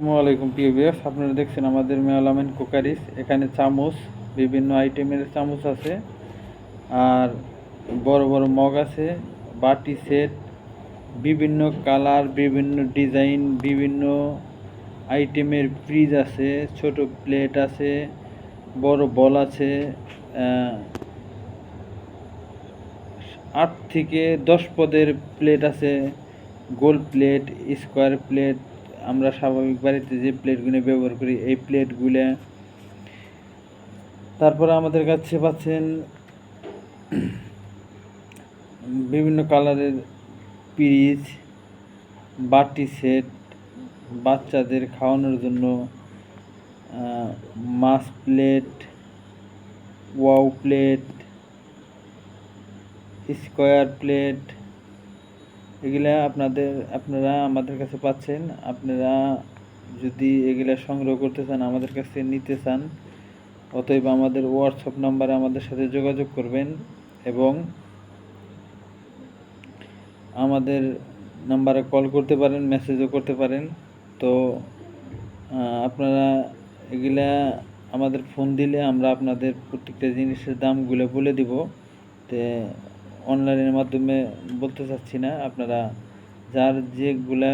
আসসালামু আলাইকুম প্রিয় ভিউয়ার্স, আপনারা দেখছেন আমাদের মেলামেন কুকারিস। এখানে চামচ, বিভিন্ন আইটেমের চামচ আছে, আর বড় বড় মগ আছে, বাটি সেট, বিভিন্ন কালার, বিভিন্ন ডিজাইন, বিভিন্ন আইটেমের ফ্রিজ আছে, ছোট প্লেট আছে, বড় বল আছে। 8 থেকে 10 পদের প্লেট আছে, গোল প্লেট, স্কোয়ার প্লেট। আমরা স্বাভাবিক বাড়িতে যে প্লেটগুলো ব্যবহার করি এই প্লেটগুলো। তারপরে আমাদের কাছে পাচ্ছেন বিভিন্ন কালারের পিরিচ, বাটি সেট, বাচ্চাদের খাওয়ানোর জন্য মাছ plate, wow plate, square plate. এগুলা আপনারা আমাদের কাছে পাচ্ছেন। আপনারা যদি এগুলা সংগ্রহ করতে চান, আমাদের কাছে নিতে চান, অতএব আমাদের হোয়াটসঅ্যাপ নাম্বারে আমাদের সাথে যোগাযোগ করবেন এবং আমাদের নাম্বারে কল করতে পারেন, মেসেজও করতে পারেন। তো আপনারা এগুলা আমাদের ফোন দিলে আমরা আপনাদের প্রত্যেকটা জিনিসের দামগুলো বলে দিব। তো অনলাইনের মাধ্যমে বলতে চাচ্ছি না, আপনারা যার যেগুলা